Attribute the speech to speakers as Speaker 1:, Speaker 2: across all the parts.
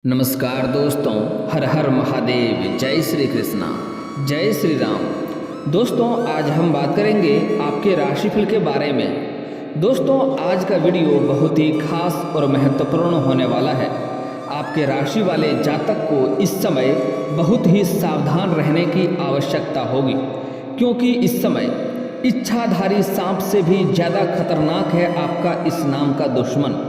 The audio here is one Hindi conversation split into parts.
Speaker 1: नमस्कार दोस्तों, हर हर महादेव, जय श्री कृष्णा, जय श्री राम। दोस्तों आज हम बात करेंगे आपके राशिफल के बारे में। दोस्तों आज का वीडियो बहुत ही खास और महत्वपूर्ण होने वाला है। आपके राशि वाले जातक को इस समय बहुत ही सावधान रहने की आवश्यकता होगी, क्योंकि इस समय इच्छाधारी सांप से भी ज़्यादा खतरनाक है आपका इस नाम का दुश्मन।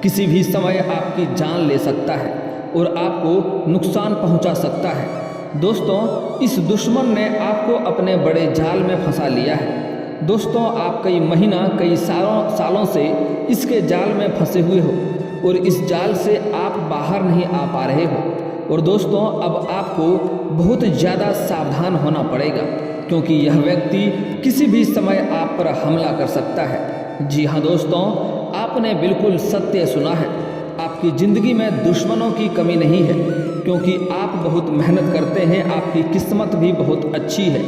Speaker 1: किसी भी समय आपकी जान ले सकता है और आपको नुकसान पहुंचा सकता है। दोस्तों इस दुश्मन ने आपको अपने बड़े जाल में फंसा लिया है। दोस्तों आप कई महीना कई सालों से इसके जाल में फंसे हुए हो और इस जाल से आप बाहर नहीं आ पा रहे हो। और दोस्तों अब आपको बहुत ज़्यादा सावधान होना पड़ेगा, क्योंकि यह व्यक्ति किसी भी समय आप पर हमला कर सकता है। जी हाँ दोस्तों, आपने बिल्कुल सत्य सुना है। आपकी ज़िंदगी में दुश्मनों की कमी नहीं है, क्योंकि आप बहुत मेहनत करते हैं। आपकी किस्मत भी बहुत अच्छी है।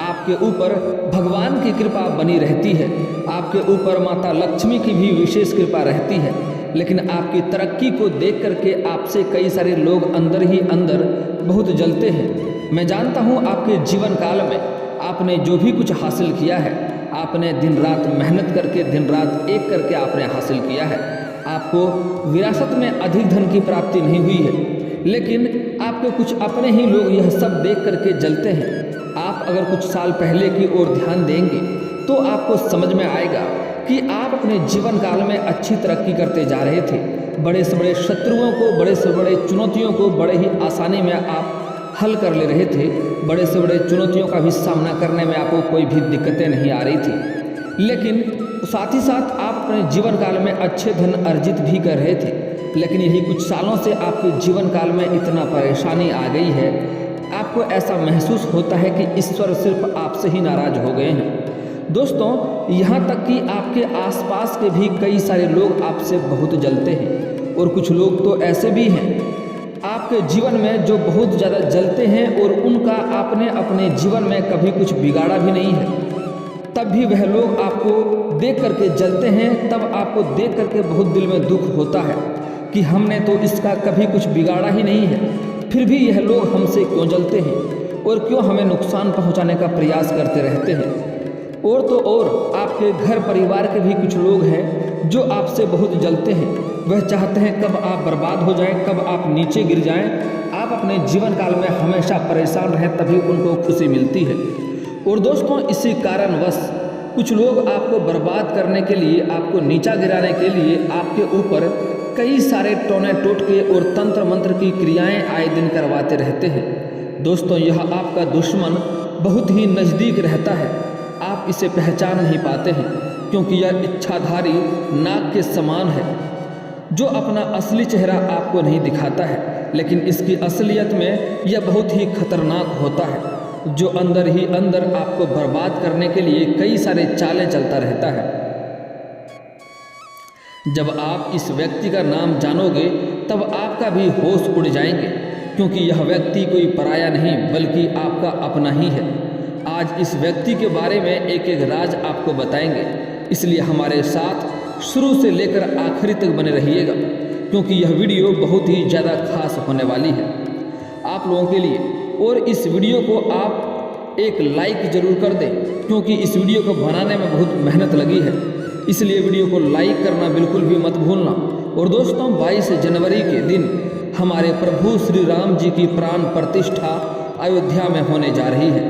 Speaker 1: आपके ऊपर भगवान की कृपा बनी रहती है। आपके ऊपर माता लक्ष्मी की भी विशेष कृपा रहती है। लेकिन आपकी तरक्की को देख करके आपसे कई सारे लोग अंदर ही अंदर बहुत जलते हैं। मैं जानता हूँ आपके जीवन काल में आपने जो भी कुछ हासिल किया है, आपने दिन रात मेहनत करके दिन रात एक करके आपने हासिल किया है। आपको विरासत में अधिक धन की प्राप्ति नहीं हुई है, लेकिन आपके कुछ अपने ही लोग यह सब देख करके जलते हैं। आप अगर कुछ साल पहले की ओर ध्यान देंगे तो आपको समझ में आएगा कि आप अपने जीवन काल में अच्छी तरक्की करते जा रहे थे। बड़े से बड़े शत्रुओं को, बड़े से बड़े चुनौतियों को बड़े ही आसानी में आप हल कर ले रहे थे। बड़े से बड़े चुनौतियों का भी सामना करने में आपको कोई भी दिक्कतें नहीं आ रही थी। लेकिन साथ ही साथ आप अपने जीवन काल में अच्छे धन अर्जित भी कर रहे थे। लेकिन यही कुछ सालों से आपके जीवन काल में इतना परेशानी आ गई है, आपको ऐसा महसूस होता है कि ईश्वर सिर्फ आपसे ही नाराज हो गए हैं। दोस्तों यहाँ तक कि आपके आसपास के भी कई सारे लोग आपसे बहुत जलते हैं, और कुछ लोग तो ऐसे भी हैं आपके जीवन में जो बहुत ज़्यादा जलते हैं, और उनका आपने अपने जीवन में कभी कुछ बिगाड़ा भी नहीं है, तब भी वह लोग आपको देख करके जलते हैं। तब आपको देख करके बहुत दिल में दुख होता है कि हमने तो इसका कभी कुछ बिगाड़ा ही नहीं है, फिर भी यह लोग हमसे क्यों जलते हैं और क्यों हमें नुकसान पहुंचाने का प्रयास करते रहते हैं। और तो और आपके घर परिवार के भी कुछ लोग हैं जो आपसे बहुत जलते हैं। वह चाहते हैं कब आप बर्बाद हो जाएं, कब आप नीचे गिर जाएं। आप अपने जीवन काल में हमेशा परेशान रहें, तभी उनको खुशी मिलती है। और दोस्तों इसी कारणवश कुछ लोग आपको बर्बाद करने के लिए, आपको नीचा गिराने के लिए आपके ऊपर कई सारे टोने टोटके और तंत्र मंत्र की क्रियाएं आए दिन करवाते रहते हैं। दोस्तों यह आपका दुश्मन बहुत ही नज़दीक रहता है, आप इसे पहचान नहीं पाते हैं, क्योंकि यह इच्छाधारी नाग के समान है, जो अपना असली चेहरा आपको नहीं दिखाता है, लेकिन इसकी असलियत में यह बहुत ही खतरनाक होता है, जो अंदर ही अंदर आपको बर्बाद करने के लिए कई सारे चालें चलता रहता है। जब आप इस व्यक्ति का नाम जानोगे तब आपका भी होश उड़ जाएंगे, क्योंकि यह व्यक्ति कोई पराया नहीं बल्कि आपका अपना ही है। आज इस व्यक्ति के बारे में एक एक राज आपको बताएंगे, इसलिए हमारे साथ शुरू से लेकर आखिरी तक बने रहिएगा, क्योंकि यह वीडियो बहुत ही ज़्यादा खास होने वाली है आप लोगों के लिए। और इस वीडियो को आप एक लाइक ज़रूर कर दें, क्योंकि इस वीडियो को बनाने में बहुत मेहनत लगी है, इसलिए वीडियो को लाइक करना बिल्कुल भी मत भूलना। और दोस्तों 22 जनवरी के दिन हमारे प्रभु श्री राम जी की प्राण प्रतिष्ठा अयोध्या में होने जा रही है।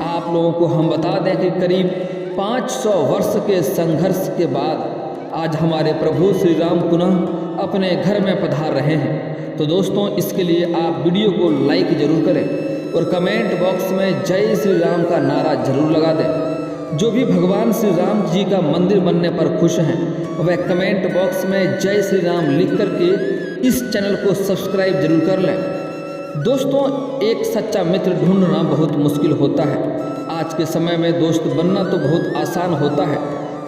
Speaker 1: आप लोगों को हम बता दें कि करीब 500 वर्ष के संघर्ष के बाद आज हमारे प्रभु श्री राम पुनः अपने घर में पधार रहे हैं। तो दोस्तों इसके लिए आप वीडियो को लाइक ज़रूर करें और कमेंट बॉक्स में जय श्री राम का नारा जरूर लगा दें। जो भी भगवान श्री राम जी का मंदिर बनने पर खुश हैं, वह कमेंट बॉक्स में जय श्री राम लिख करके इस चैनल को सब्सक्राइब जरूर कर लें। दोस्तों एक सच्चा मित्र ढूंढना बहुत मुश्किल होता है। आज के समय में दोस्त बनना तो बहुत आसान होता है,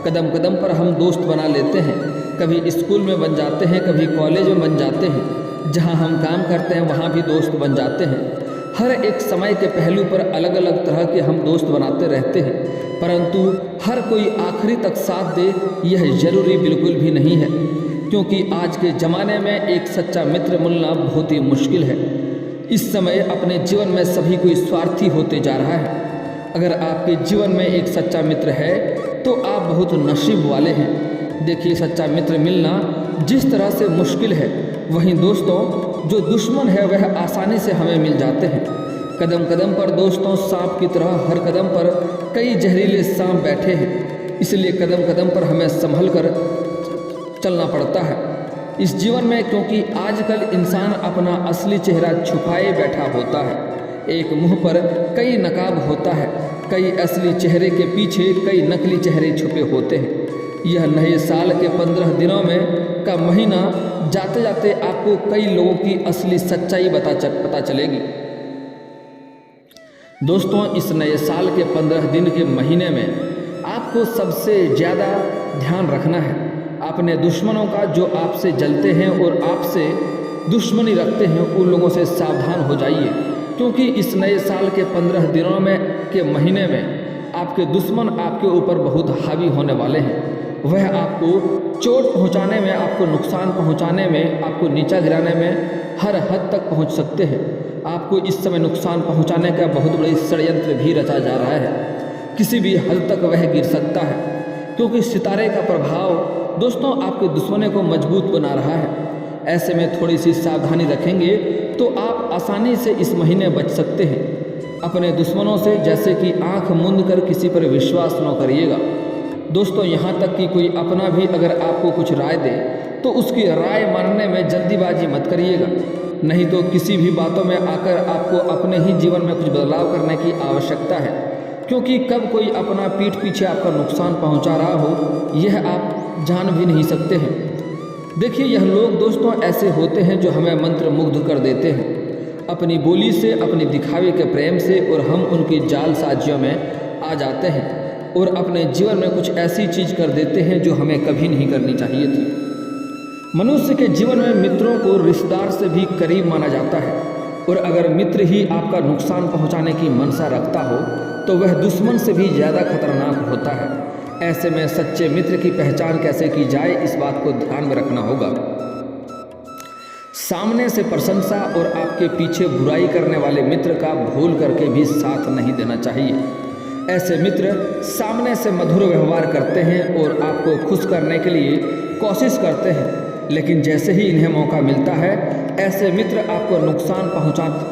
Speaker 1: कदम कदम पर हम दोस्त बना लेते हैं। कभी स्कूल में बन जाते हैं, कभी कॉलेज में बन जाते हैं, जहाँ हम काम करते हैं वहाँ भी दोस्त बन जाते हैं। हर एक समय के पहलू पर अलग अलग तरह के हम दोस्त बनाते रहते हैं, परंतु हर कोई आखिरी तक साथ दे यह जरूरी बिल्कुल भी नहीं है, क्योंकि आज के ज़माने में एक सच्चा मित्र मिलना बहुत ही मुश्किल है। इस समय अपने जीवन में सभी कोई स्वार्थी होते जा रहा है। अगर आपके जीवन में एक सच्चा मित्र है तो आप बहुत नसीब वाले हैं। देखिए, सच्चा मित्र मिलना जिस तरह से मुश्किल है, वहीं दोस्तों जो दुश्मन है वह आसानी से हमें मिल जाते हैं। कदम कदम पर दोस्तों सांप की तरह हर कदम पर कई जहरीले सांप बैठे हैं, इसलिए कदम कदम पर हमें संभल कर चलना पड़ता है इस जीवन में, क्योंकि आजकल इंसान अपना असली चेहरा छुपाए बैठा होता है। एक मुंह पर कई नकाब होता है, कई असली चेहरे के पीछे कई नकली चेहरे छुपे होते हैं। यह नए साल के 15 दिनों में का महीना जाते जाते आपको कई लोगों की असली सच्चाई पता चलेगी। दोस्तों, इस नए साल के 15 दिन के महीने में आपको सबसे ज़्यादा ध्यान रखना है अपने दुश्मनों का, जो आपसे जलते हैं और आपसे दुश्मनी रखते हैं, उन लोगों से सावधान हो जाइए, क्योंकि इस नए साल के 15 दिनों में के महीने में आपके दुश्मन आपके ऊपर बहुत हावी होने वाले हैं। वह आपको चोट पहुंचाने में, आपको नुकसान पहुंचाने में, आपको नीचा गिराने में हर हद तक पहुंच सकते हैं। आपको इस समय नुकसान पहुंचाने का बहुत बड़ी षड्यंत्र भी रचा जा रहा है। किसी भी हद तक वह गिर सकता है, क्योंकि सितारे का प्रभाव दोस्तों आपके दुश्मनों को मजबूत बना रहा है। ऐसे में थोड़ी सी सावधानी रखेंगे तो आप आसानी से इस महीने बच सकते हैं अपने दुश्मनों से। जैसे कि आंख मूंद कर किसी पर विश्वास न करिएगा। दोस्तों, यहाँ तक कि कोई अपना भी अगर आपको कुछ राय दे तो उसकी राय मानने में जल्दीबाजी मत करिएगा, नहीं तो किसी भी बातों में आकर आपको अपने ही जीवन में कुछ बदलाव करने की आवश्यकता है, क्योंकि कब कोई अपना पीठ पीछे आपका नुकसान पहुँचा रहा हो यह आप जान भी नहीं सकते हैं। देखिए, यह लोग दोस्तों ऐसे होते हैं जो हमें मंत्र मुग्ध कर देते हैं अपनी बोली से, अपने दिखावे के प्रेम से, और हम उनकी जालसाजियों में आ जाते हैं और अपने जीवन में कुछ ऐसी चीज़ कर देते हैं जो हमें कभी नहीं करनी चाहिए थी। मनुष्य के जीवन में मित्रों को रिश्तेदार से भी करीब माना जाता है, और अगर मित्र ही आपका नुकसान पहुंचाने की मनसा रखता हो तो वह दुश्मन से भी ज़्यादा खतरनाक होता है। ऐसे में सच्चे मित्र की पहचान कैसे की जाए, इस बात को ध्यान में रखना होगा। सामने से प्रशंसा और आपके पीछे बुराई करने वाले मित्र का भूल करके भी साथ नहीं देना चाहिए। ऐसे मित्र सामने से मधुर व्यवहार करते हैं और आपको खुश करने के लिए कोशिश करते हैं, लेकिन जैसे ही इन्हें मौका मिलता है ऐसे मित्र आपको नुकसान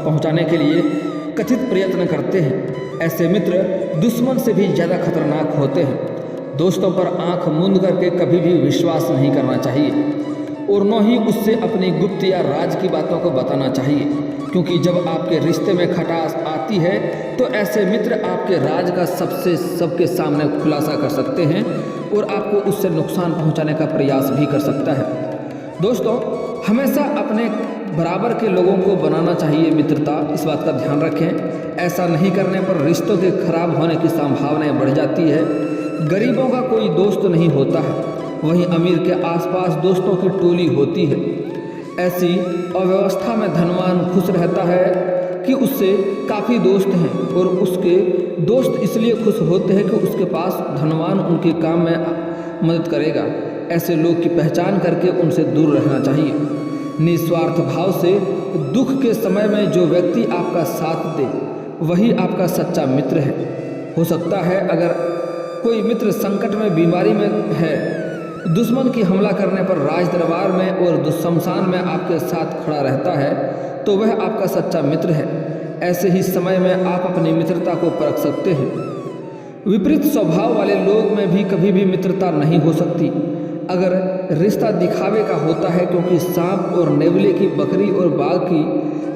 Speaker 1: पहुंचाने के लिए कथित प्रयत्न करते हैं। ऐसे मित्र दुश्मन से भी ज़्यादा खतरनाक होते हैं। दोस्तों पर आंख मूंद करके कभी भी विश्वास नहीं करना चाहिए, और न ही उससे अपनी गुप्त या राज की बातों को बताना चाहिए, क्योंकि जब आपके रिश्ते में खटास आती है तो ऐसे मित्र आपके राज का सबके सामने खुलासा कर सकते हैं और आपको उससे नुकसान पहुंचाने का प्रयास भी कर सकता है। दोस्तों, हमेशा अपने बराबर के लोगों को बनाना चाहिए मित्रता, इस बात का ध्यान रखें। ऐसा नहीं करने पर रिश्तों के खराब होने की संभावनाएं बढ़ जाती है। गरीबों का कोई दोस्त नहीं होता है, वहीं अमीर के आसपास दोस्तों की टोली होती है। ऐसी अव्यवस्था में धनवान खुश रहता है कि उससे काफ़ी दोस्त हैं, और उसके दोस्त इसलिए खुश होते हैं कि उसके पास धनवान उनके काम में मदद करेगा। ऐसे लोग की पहचान करके उनसे दूर रहना चाहिए। निस्वार्थ भाव से दुख के समय में जो व्यक्ति आपका साथ दे वही आपका सच्चा मित्र है। हो सकता है अगर कोई मित्र संकट में, बीमारी में है, दुश्मन की हमला करने पर राज दरबार में और दुस्शमशान में आपके साथ खड़ा रहता है तो वह आपका सच्चा मित्र है। ऐसे ही समय में आप अपनी मित्रता को परख सकते हैं। विपरीत स्वभाव वाले लोग में भी कभी भी मित्रता नहीं हो सकती अगर रिश्ता दिखावे का होता है, क्योंकि सांप और नेवले की, बकरी और बाघ की,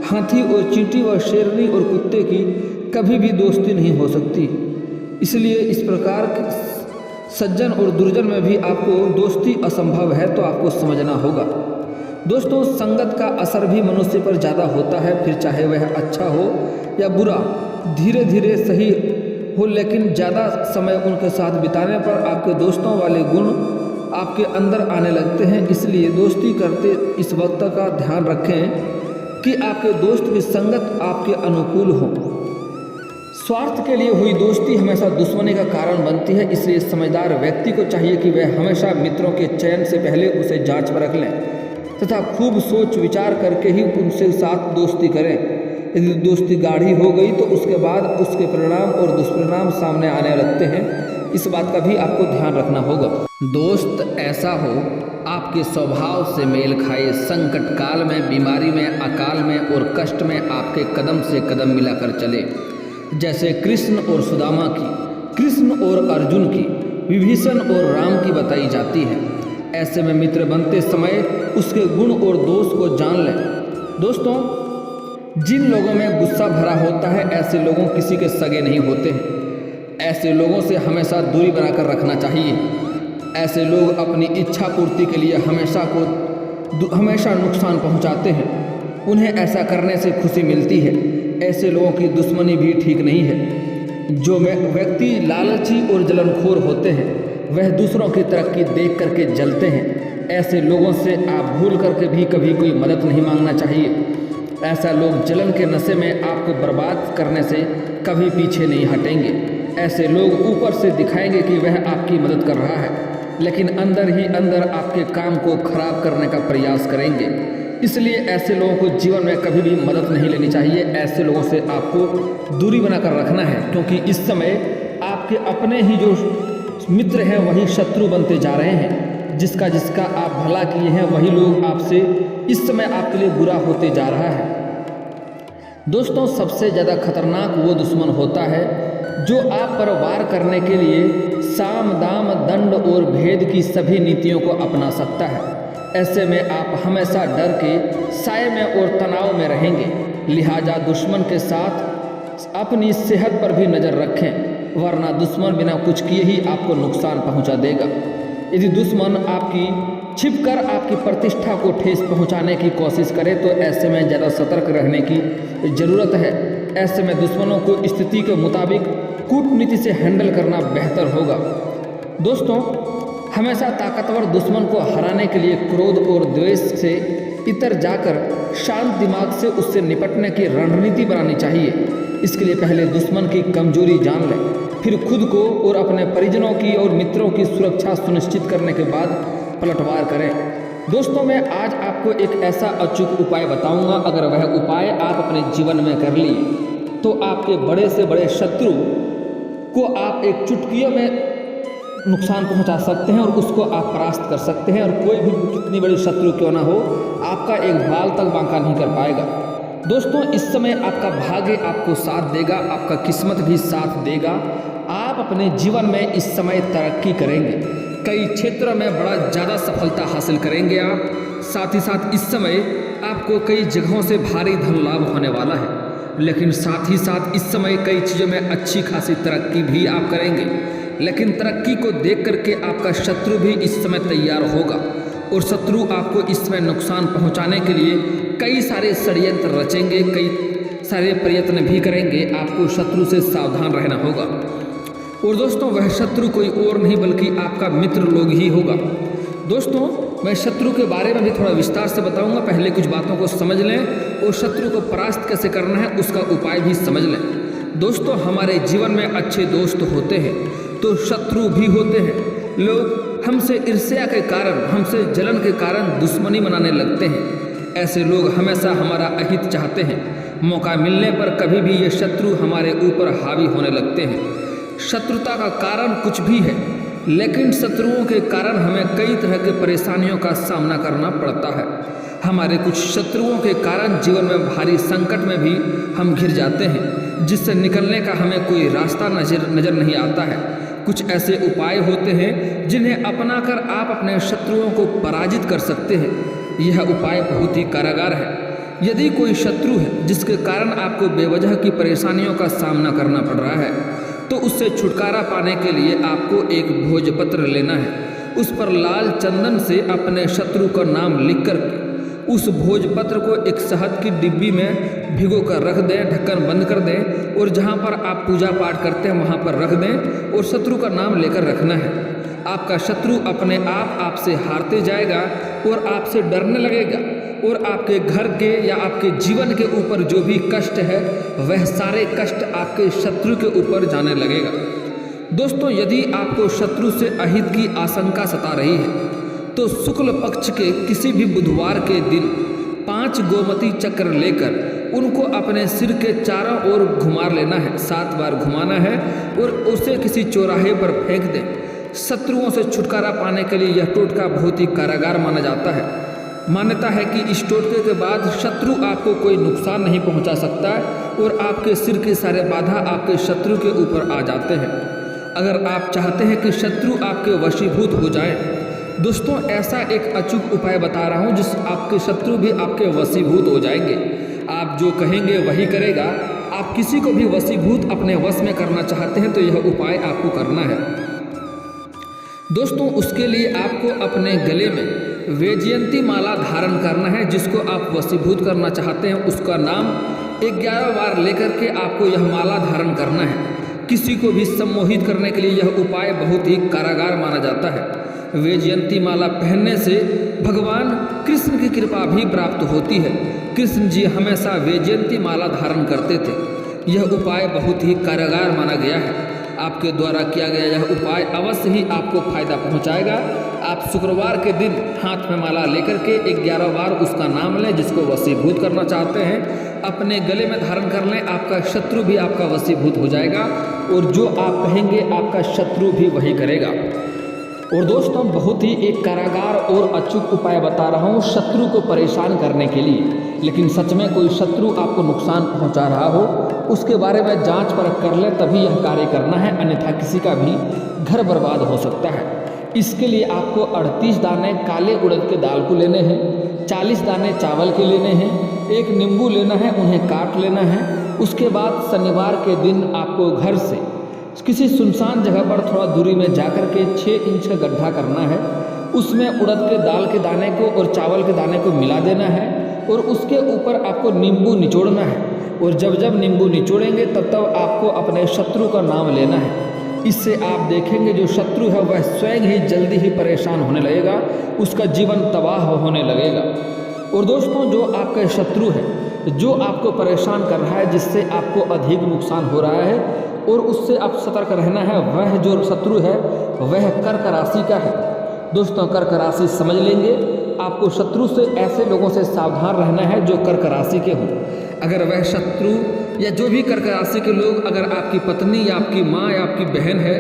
Speaker 1: हाथी और चींटी और शेरनी और कुत्ते की कभी भी दोस्ती नहीं हो सकती। इसलिए इस प्रकार सज्जन और दुर्जन में भी आपको दोस्ती असंभव है, तो आपको समझना होगा। दोस्तों, संगत का असर भी मनुष्य पर ज़्यादा होता है, फिर चाहे वह अच्छा हो या बुरा, धीरे धीरे सही हो, लेकिन ज़्यादा समय उनके साथ बिताने पर आपके दोस्तों वाले गुण आपके अंदर आने लगते हैं। इसलिए दोस्ती करते इस वक्त का ध्यान रखें कि आपके दोस्त की संगत आपके अनुकूल हो। स्वार्थ के लिए हुई दोस्ती हमेशा दुश्मनी का कारण बनती है। इसलिए समझदार व्यक्ति को चाहिए कि वह हमेशा मित्रों के चयन से पहले उसे जांच परख लें तथा खूब सोच विचार करके ही उनसे साथ दोस्ती करें। यदि दोस्ती गाढ़ी हो गई तो उसके बाद उसके परिणाम और दुष्परिणाम सामने आने लगते हैं। इस बात का भी आपको ध्यान रखना होगा। दोस्त ऐसा हो आपके स्वभाव से मेल खाए, संकट काल में, बीमारी में, अकाल में और कष्ट में आपके कदम से कदम मिलाकर चले। जैसे कृष्ण और सुदामा की, कृष्ण और अर्जुन की, विभीषण और राम की बताई जाती है। ऐसे में मित्र बनते समय उसके गुण और दोष को जान लें। दोस्तों, जिन लोगों में गुस्सा भरा होता है ऐसे लोगों किसी के सगे नहीं होते हैं। ऐसे लोगों से हमेशा दूरी बनाकर रखना चाहिए। ऐसे लोग अपनी इच्छा पूर्ति के लिए हमेशा नुकसान पहुंचाते हैं। उन्हें ऐसा करने से खुशी मिलती है। ऐसे लोगों की दुश्मनी भी ठीक नहीं है। जो व्यक्ति लालची और जलनखोर होते हैं वह दूसरों की तरक्की देख करके जलते हैं। ऐसे लोगों से आप भूल करके भी कभी कोई मदद नहीं मांगना चाहिए। ऐसा लोग जलन के नशे में आपको बर्बाद करने से कभी पीछे नहीं हटेंगे। ऐसे लोग ऊपर से दिखाएंगे कि वह आपकी मदद कर रहा है, लेकिन अंदर ही अंदर आपके काम को खराब करने का प्रयास करेंगे। इसलिए ऐसे लोगों को जीवन में कभी भी मदद नहीं लेनी चाहिए। ऐसे लोगों से आपको दूरी बनाकर रखना है, क्योंकि इस समय आपके अपने ही जो मित्र हैं वही शत्रु बनते जा रहे हैं। जिसका आप भला किए हैं वही लोग आपसे इस समय आपके लिए बुरा होते जा रहा है। दोस्तों, सबसे ज़्यादा खतरनाक वो दुश्मन होता है जो आप पर वार करने के लिए साम दाम दंड और भेद की सभी नीतियों को अपना सकता है। ऐसे में आप हमेशा डर के साए में और तनाव में रहेंगे। लिहाजा दुश्मन के साथ अपनी सेहत पर भी नज़र रखें, वरना दुश्मन बिना कुछ किए ही आपको नुकसान पहुंचा देगा। यदि दुश्मन आपकी छिपकर आपकी प्रतिष्ठा को ठेस पहुंचाने की कोशिश करे तो ऐसे में ज़्यादा सतर्क रहने की ज़रूरत है। ऐसे में दुश्मनों को स्थिति के मुताबिक कूटनीति से हैंडल करना बेहतर होगा। दोस्तों, हमेशा ताकतवर दुश्मन को हराने के लिए क्रोध और द्वेष से इतर जाकर शांत दिमाग से उससे निपटने की रणनीति बनानी चाहिए। इसके लिए पहले दुश्मन की कमजोरी जान लें, फिर खुद को और अपने परिजनों की और मित्रों की सुरक्षा सुनिश्चित करने के बाद पलटवार करें। दोस्तों, मैं आज आपको एक ऐसा अचूक उपाय बताऊंगा। अगर वह उपाय आप अपने जीवन में कर लिए तो आपके बड़े से बड़े शत्रु को आप एक चुटकियों में नुकसान पहुंचा सकते हैं और उसको आप परास्त कर सकते हैं। और कोई भी कितनी बड़ी शत्रु क्यों ना हो, आपका एक बाल तक बांका नहीं कर पाएगा। दोस्तों, इस समय आपका भाग्य आपको साथ देगा, आपका किस्मत भी साथ देगा। आप अपने जीवन में इस समय तरक्की करेंगे, कई क्षेत्रों में बड़ा ज़्यादा सफलता हासिल करेंगे आप। साथ ही साथ इस समय आपको कई जगहों से भारी धन लाभ होने वाला है। लेकिन साथ ही साथ इस समय कई चीज़ों में अच्छी खासी तरक्की भी आप करेंगे। लेकिन तरक्की को देख करके आपका शत्रु भी इस समय तैयार होगा और शत्रु आपको इसमें नुकसान पहुंचाने के लिए कई सारे षड्यंत्र रचेंगे, कई सारे प्रयत्न भी करेंगे। आपको शत्रु से सावधान रहना होगा। और दोस्तों, वह शत्रु कोई और नहीं बल्कि आपका मित्र लोग ही होगा। दोस्तों, मैं शत्रु के बारे में भी थोड़ा विस्तार से बताऊंगा। पहले कुछ बातों को समझ लें और शत्रु को परास्त कैसे करना है उसका उपाय भी समझ लें। दोस्तों, हमारे जीवन में अच्छे दोस्त होते हैं तो शत्रु भी होते हैं। लोग हमसे ईर्ष्या के कारण, हमसे जलन के कारण दुश्मनी मनाने लगते हैं। ऐसे लोग हमेशा हमारा अहित चाहते हैं। मौका मिलने पर कभी भी ये शत्रु हमारे ऊपर हावी होने लगते हैं। शत्रुता का कारण कुछ भी है, लेकिन शत्रुओं के कारण हमें कई तरह के परेशानियों का सामना करना पड़ता है। हमारे कुछ शत्रुओं के कारण जीवन में भारी संकट में भी हम घिर जाते हैं, जिससे निकलने का हमें कोई रास्ता नजर नहीं आता है। कुछ ऐसे उपाय होते हैं जिन्हें अपनाकर आप अपने शत्रुओं को पराजित कर सकते हैं। यह उपाय बहुत ही कारगर है। यदि कोई शत्रु है जिसके कारण आपको बेवजह की परेशानियों का सामना करना पड़ रहा है तो उससे छुटकारा पाने के लिए आपको एक भोजपत्र लेना है। उस पर लाल चंदन से अपने शत्रु का नाम लिखकर उस भोजपत्र को एक शहद की डिब्बी में भिगो कर रख दें, ढक्कन बंद कर दें और जहाँ पर आप पूजा पाठ करते हैं वहाँ पर रख दें और शत्रु का नाम लेकर रखना है। आपका शत्रु अपने आप आपसे हारते जाएगा और आपसे डरने लगेगा और आपके घर के या आपके जीवन के ऊपर जो भी कष्ट है वह सारे कष्ट आपके शत्रु के ऊपर जाने लगेगा। दोस्तों, यदि आपको शत्रु से अहित की आशंका सता रही है तो शुक्ल पक्ष के किसी भी बुधवार के दिन 5 गोमती चक्र लेकर उनको अपने सिर के चारों ओर घुमा लेना है, 7 बार घुमाना है और उसे किसी चौराहे पर फेंक दें। शत्रुओं से छुटकारा पाने के लिए यह टोटका बहुत ही कारगर माना जाता है। मान्यता है कि इस टोटके के बाद शत्रु आपको कोई नुकसान नहीं पहुंचा सकता और आपके सिर के सारे बाधा आपके शत्रु के ऊपर आ जाते हैं। अगर आप चाहते हैं कि शत्रु आपके वशीभूत हो जाए, दोस्तों ऐसा एक अचूक उपाय बता रहा हूं जिस आपके शत्रु भी आपके वशीभूत हो जाएंगे। आप जो कहेंगे वही करेगा। आप किसी को भी वशीभूत अपने वश में करना चाहते हैं तो यह उपाय आपको करना है। दोस्तों, उसके लिए आपको अपने गले में वैजयंती माला धारण करना है। जिसको आप वशीभूत करना चाहते हैं उसका नाम 11 बार लेकर के आपको यह माला धारण करना है। किसी को भी सम्मोहित करने के लिए यह उपाय बहुत ही कारगर माना जाता है। वैजयंती माला पहनने से भगवान कृष्ण की कृपा भी प्राप्त होती है। कृष्ण जी हमेशा वैजयंती माला धारण करते थे। यह उपाय बहुत ही कारगर माना गया है। आपके द्वारा किया गया यह उपाय अवश्य ही आपको फायदा पहुंचाएगा। आप शुक्रवार के दिन हाथ में माला लेकर के 11 बार उसका नाम लें। जिसको वशीभूत करना चाहते हैं अपने गले में धारण कर लें। आपका शत्रु भी आपका वशीभूत हो जाएगा और जो आप कहेंगे आपका शत्रु भी वही करेगा। और दोस्तों, बहुत ही एक कारागार और अचूक उपाय बता रहा हूँ शत्रु को परेशान करने के लिए। लेकिन सच में कोई शत्रु आपको नुकसान पहुँचा रहा हो उसके बारे में जांच परख कर ले, तभी यह कार्य करना है, अन्यथा किसी का भी घर बर्बाद हो सकता है। इसके लिए आपको 38 दाने काले उड़द के दाल को लेने हैं, 40 दाने चावल के लेने हैं, 1 नींबू लेना है, उन्हें काट लेना है। उसके बाद शनिवार के दिन आपको घर से किसी सुनसान जगह पर थोड़ा दूरी में जाकर के 6 इंच का गड्ढा करना है। उसमें उड़द के दाल के दाने को और चावल के दाने को मिला देना है और उसके ऊपर आपको नींबू निचोड़ना है। और जब जब नींबू निचोड़ेंगे तब तब आपको अपने शत्रु का नाम लेना है। इससे आप देखेंगे जो शत्रु है वह स्वयं ही जल्दी ही परेशान होने लगेगा, उसका जीवन तबाह होने लगेगा। और दोस्तों, जो आपका शत्रु है, जो आपको परेशान कर रहा है, जिससे आपको अधिक नुकसान हो रहा है और उससे आप सतर्क रहना है, वह जो शत्रु है वह कर्क राशि का है। दोस्तों, कर्क राशि समझ लेंगे। आपको शत्रु से ऐसे लोगों से सावधान रहना है जो कर्क राशि के हों। अगर वह शत्रु या जो भी कर्क राशि के लोग अगर आपकी पत्नी या आपकी माँ या आपकी बहन है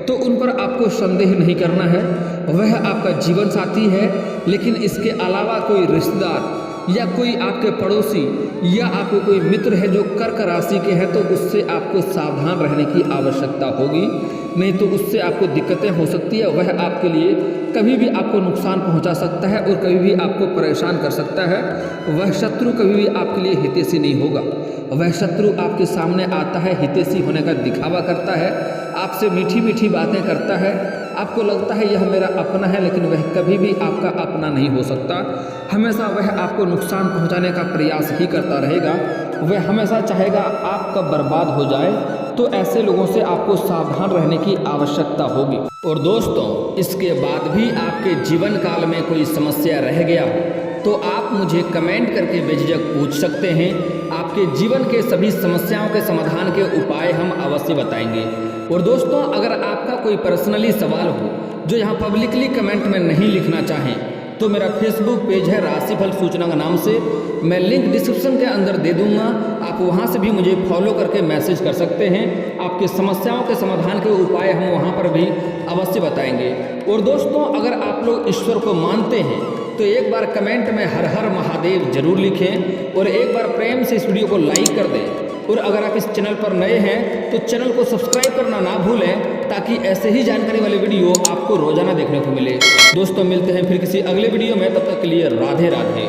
Speaker 1: तो उन पर आपको संदेह नहीं करना है। वह आपका जीवन साथी है, लेकिन इसके अलावा कोई रिश्तेदार या कोई आपके पड़ोसी या आपको कोई मित्र है जो कर्क राशि के हैं तो उससे आपको सावधान रहने की आवश्यकता होगी, नहीं तो उससे आपको दिक्कतें हो सकती है। वह आपके लिए कभी भी आपको नुकसान पहुंचा सकता है और कभी भी आपको परेशान कर सकता है। वह शत्रु कभी भी आपके लिए हितैषी नहीं होगा। वह शत्रु आपके सामने आता है, हितैषी होने का दिखावा करता है, आपसे मीठी मीठी बातें करता है, आपको लगता है यह मेरा अपना है, लेकिन वह कभी भी आपका अपना नहीं हो सकता। हमेशा वह आपको नुकसान पहुंचाने का प्रयास ही करता रहेगा। वह हमेशा चाहेगा आप कब बर्बाद हो जाए। तो ऐसे लोगों से आपको सावधान रहने की आवश्यकता होगी। और दोस्तों, इसके बाद भी आपके जीवन काल में कोई समस्या रह गया तो आप मुझे कमेंट करके बेझिझक पूछ सकते हैं। आपके जीवन के सभी समस्याओं के समाधान के उपाय हम अवश्य बताएंगे। और दोस्तों, अगर आपका कोई पर्सनली सवाल हो जो यहाँ पब्लिकली कमेंट में नहीं लिखना चाहें तो मेरा फेसबुक पेज है राशिफल सूचना के नाम से, मैं लिंक डिस्क्रिप्शन के अंदर दे दूंगा। आप वहां से भी मुझे फॉलो करके मैसेज कर सकते हैं। आपके समस्याओं के समाधान के उपाय हम वहां पर भी अवश्य बताएंगे। और दोस्तों, अगर आप लोग ईश्वर को मानते हैं तो एक बार कमेंट में हर हर महादेव जरूर लिखें और एक बार प्रेम से इस वीडियो को लाइक कर दें। और अगर आप इस चैनल पर नए हैं तो चैनल को सब्सक्राइब करना ना भूलें, ताकि ऐसे ही जानकारी वाले वीडियो आपको रोजाना देखने को मिले। दोस्तों, मिलते हैं फिर किसी अगले वीडियो में, तब तक के लिए राधे राधे।